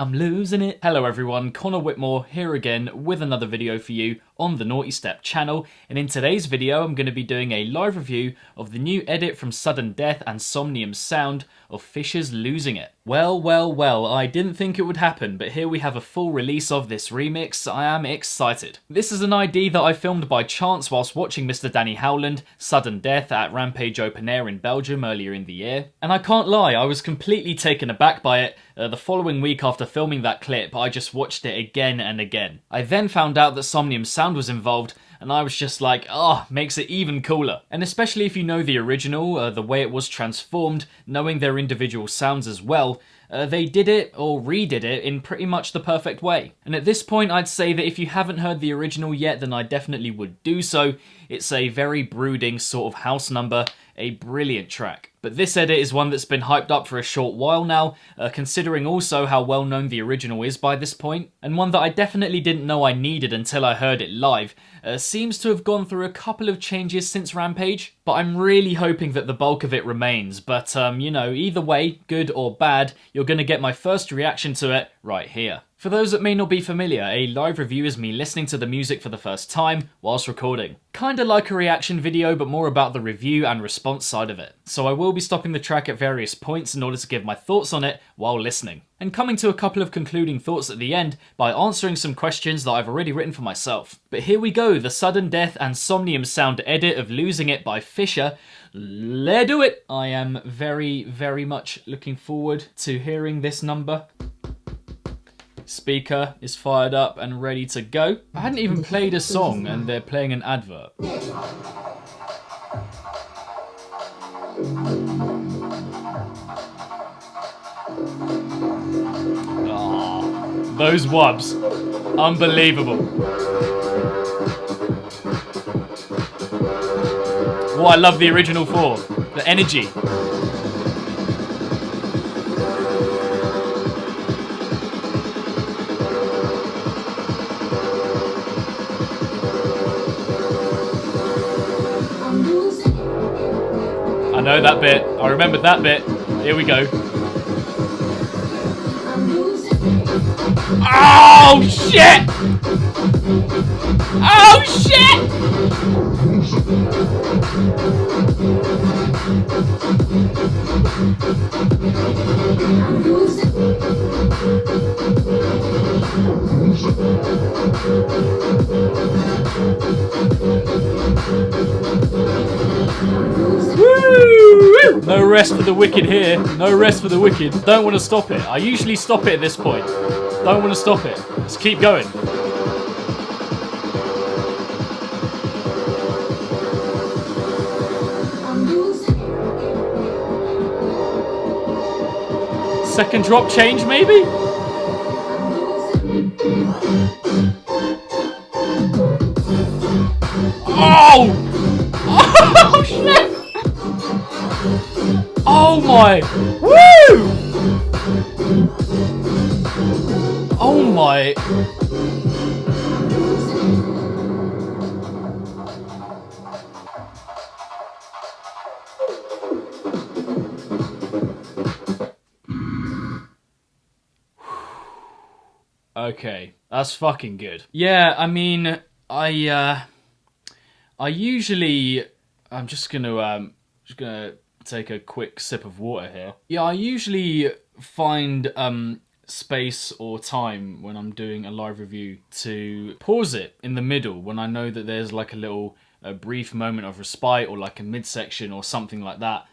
I'm losing it. Hello everyone, Connor Whitmore here again with another video for you on the Nawtystep channel, and in today's video I'm going to be doing a live review of the new edit from Sudden Death and Somnium's sound of Fisher's Losing It. Well, I didn't think it would happen, but here we have a full release of this remix. I am excited. This is an ID that I filmed by chance whilst watching Mr. Danny Howland, Sudden Death at Rampage Open Air in Belgium earlier in the year, and I can't lie, I was completely taken aback by it. The following week after filming that clip, I just watched it again and again. I then found out that Somnium's sound was involved, and I was just like, makes it even cooler. And especially if you know the original, the way it was transformed, knowing their individual sounds as well, they did it, or redid it, in pretty much the perfect way. And at this point, I'd say that if you haven't heard the original yet, then I definitely would do so. It's a very brooding sort of house number, a brilliant track. But this edit is one that's been hyped up for a short while now, considering also how well known the original is by this point, and one that I definitely didn't know I needed until I heard it live. Seems to have gone through a couple of changes since Rampage, but I'm really hoping that the bulk of it remains. But, you know, either way, good or bad, you're going to get my first reaction to it right here. For those that may not be familiar, a live review is me listening to the music for the first time whilst recording. Kinda like a reaction video, but more about the review and response side of it. So I will be stopping the track at various points in order to give my thoughts on it while listening, and coming to a couple of concluding thoughts at the end by answering some questions that I've already written for myself. But here we go, the Sudden Death and Somnium sound edit of Losing It by Fisher. Let's do it! I am very much looking forward to hearing this number. Speaker is fired up and ready to go. I hadn't even played a song and they're playing an advert. Oh, those wubs. Unbelievable. What I love the original for. The energy. I know that bit. I remember that bit. Here we go. Oh shit! Oh shit! Woo! No rest for the wicked here. No rest for the wicked. Don't want to stop it. I usually stop it at this point. Don't want to stop it. Let's keep going. Second drop change, maybe? Oh! Oh, shit! Oh my! Woo! Oh my! Okay, that's fucking good. Yeah, I mean, I usually, I'm just gonna take a quick sip of water here. Yeah, I usually find space or time when I'm doing a live review to pause it in the middle when I know that there's like a brief moment of respite or like a midsection or something like that.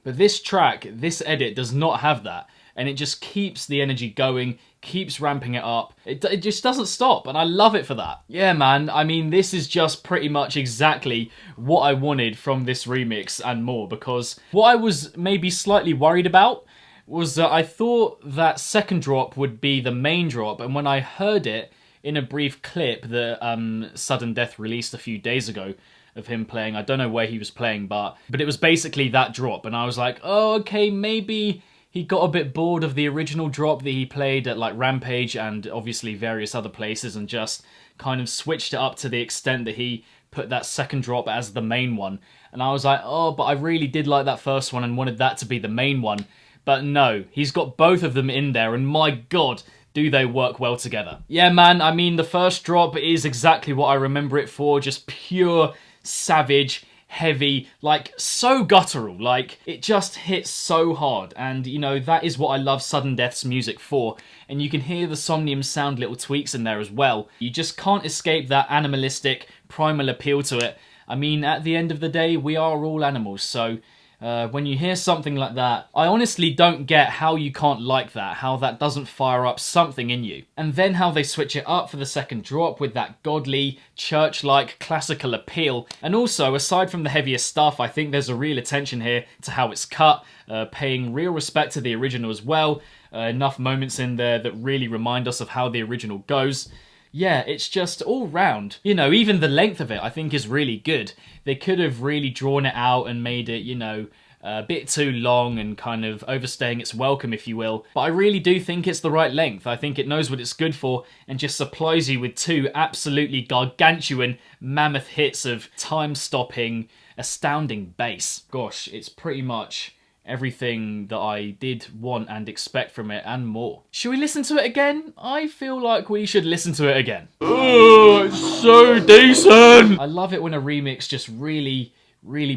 But this track, this edit does not have that, and it just keeps the energy going, keeps ramping it up. It just doesn't stop, and I love it for that. Yeah, man, I mean, this is just pretty much exactly what I wanted from this remix and more, because what I was maybe slightly worried about was that I thought that second drop would be the main drop, and when I heard it in a brief clip that Sudden Death released a few days ago of him playing, I don't know where he was playing, but it was basically that drop, and I was like, oh, okay, maybe he got a bit bored of the original drop that he played at like Rampage and obviously various other places, and just kind of switched it up to the extent that he put that second drop as the main one. And I was like, oh, but I really did like that first one and wanted that to be the main one. But no, he's got both of them in there, and my god, do they work well together? Yeah, man, I mean, the first drop is exactly what I remember it for, just pure, savage, heavy, like, so guttural, like, it just hits so hard, and, you know, that is what I love Sudden Death's music for, and you can hear the Somnium sound little tweaks in there as well. You just can't escape that animalistic, primal appeal to it. I mean, at the end of the day, we are all animals, so when you hear something like that, I honestly don't get how you can't like that, how that doesn't fire up something in you. And then how they switch it up for the second drop with that godly, church-like, classical appeal. And also, aside from the heavier stuff, I think there's a real attention here to how it's cut, paying real respect to the original as well. Enough moments in there that really remind us of how the original goes. Yeah, it's just all round. You know, even the length of it I think is really good. They could have really drawn it out and made it, you know, a bit too long and kind of overstaying its welcome, if you will. But I really do think it's the right length. I think it knows what it's good for and just supplies you with two absolutely gargantuan mammoth hits of time-stopping, astounding bass. Gosh, it's pretty much everything that I did want and expect from it and more. Should we listen to it again? I feel like we should listen to it again. Oh, it's so decent! I love it when a remix just really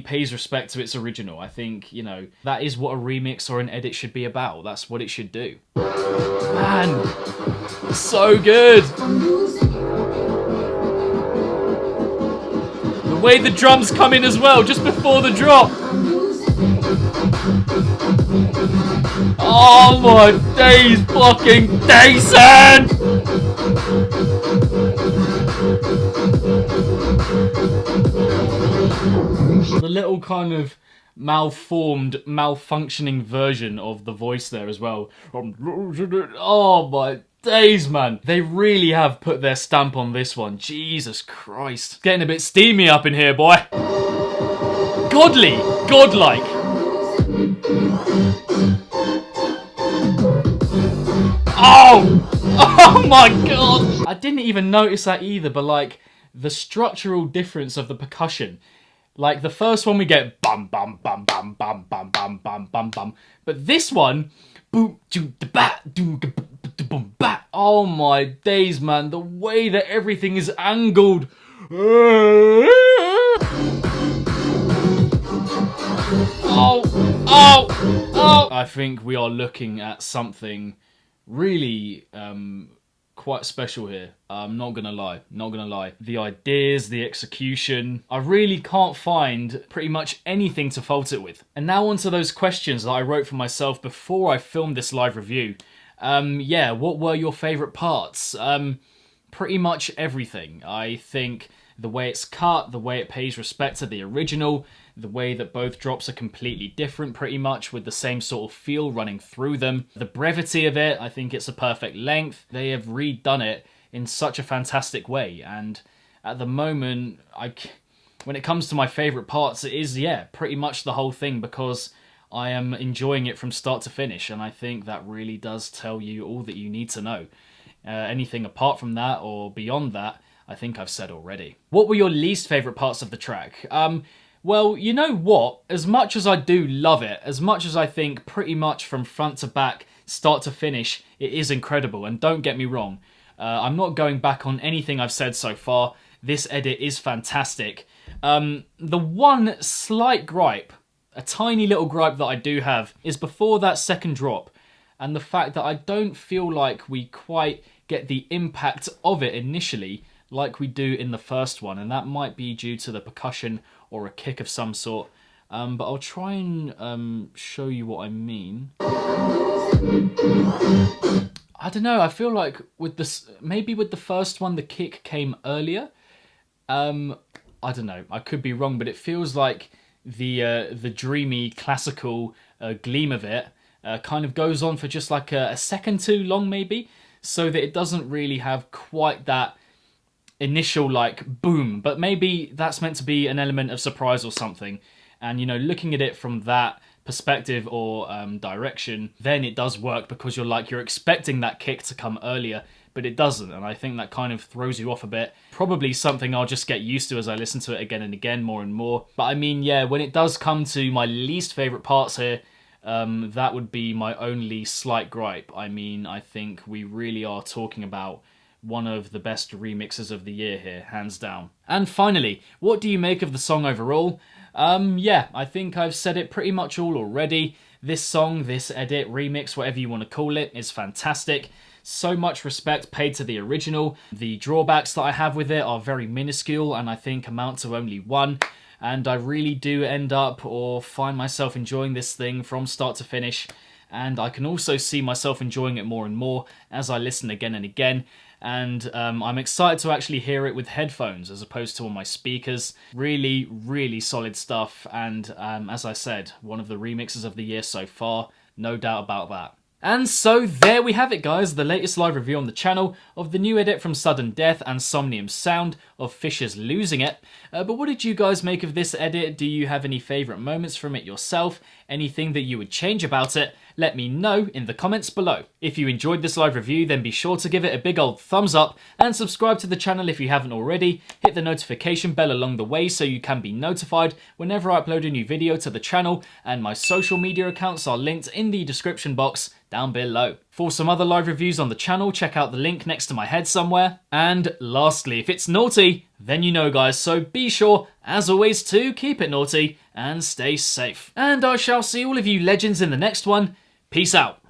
pays respect to its original. I think, you know, that is what a remix or an edit should be about. That's what it should do. Man, so good! The way the drums come in as well, just before the drop. Oh my days, fucking decent! The little kind of malformed, malfunctioning version of the voice there as well. Oh my days, man. They really have put their stamp on this one. Jesus Christ. It's getting a bit steamy up in here, boy. Godly, godlike. Oh! Oh my god! I didn't even notice that either, but like, the structural difference of the percussion. Like, the first one we get bum bum bum bum bum bum bum bum bum bum. But this one, boom doo da bat doo boom bat. Oh my days, man, the way that everything is angled. Oh, oh, oh. I think we are looking at something really quite special here. I'm not gonna lie. The ideas, the execution, I really can't find pretty much anything to fault it with. And now onto those questions that I wrote for myself before I filmed this live review. Yeah, what were your favourite parts? Pretty much everything. I think the way it's cut, the way it pays respect to the original, the way that both drops are completely different pretty much with the same sort of feel running through them. The brevity of it, I think it's a perfect length. They have redone it in such a fantastic way, and at the moment, when it comes to my favourite parts, it is, yeah, pretty much the whole thing, because I am enjoying it from start to finish, and I think that really does tell you all that you need to know. Anything apart from that or beyond that, I think I've said already. What were your least favourite parts of the track? Well, you know what? As much as I do love it, as much as I think pretty much from front to back, start to finish, it is incredible. And don't get me wrong, I'm not going back on anything I've said so far. This edit is fantastic. The one slight gripe, a tiny little gripe that I do have, is before that second drop, and the fact that I don't feel like we quite get the impact of it initially like we do in the first one, and that might be due to the percussion or a kick of some sort, but I'll try and show you what I mean. I don't know, I feel like with this, maybe with the first one the kick came earlier. I don't know, I could be wrong, but it feels like the dreamy classical gleam of it kind of goes on for just like a second too long maybe, so that it doesn't really have quite that initial like boom, but maybe that's meant to be an element of surprise or something, and you know, looking at it from that perspective or direction, then it does work, because you're expecting that kick to come earlier, but it doesn't, and I think that kind of throws you off a bit. Probably something I'll just get used to as I listen to it again and again more and more. But I mean, yeah, when it does come to my least favourite parts here, That would be my only slight gripe. I mean, I think we really are talking about one of the best remixes of the year here, hands down. And finally, what do you make of the song overall? Yeah, I think I've said it pretty much all already. This song, this edit, remix, whatever you want to call it, is fantastic. So much respect paid to the original. The drawbacks that I have with it are very minuscule and I think amount to only one. And I really do end up or find myself enjoying this thing from start to finish. And I can also see myself enjoying it more and more as I listen again and again. And I'm excited to actually hear it with headphones as opposed to on my speakers. Really, really solid stuff. And as I said, one of the remixes of the year so far. No doubt about that. And so there we have it, guys, the latest live review on the channel of the new edit from Sudden Death and Somnium's sound of Fisher's Losing It. But what did you guys make of this edit? Do you have any favourite moments from it yourself? Anything that you would change about it? Let me know in the comments below. If you enjoyed this live review, then be sure to give it a big old thumbs up and subscribe to the channel if you haven't already. Hit the notification bell along the way so you can be notified whenever I upload a new video to the channel, and my social media accounts are linked in the description box down below. For some other live reviews on the channel, check out the link next to my head somewhere. And lastly, if it's naughty, then you know, guys, so be sure, as always, to keep it naughty and stay safe. And I shall see all of you legends in the next one. Peace out.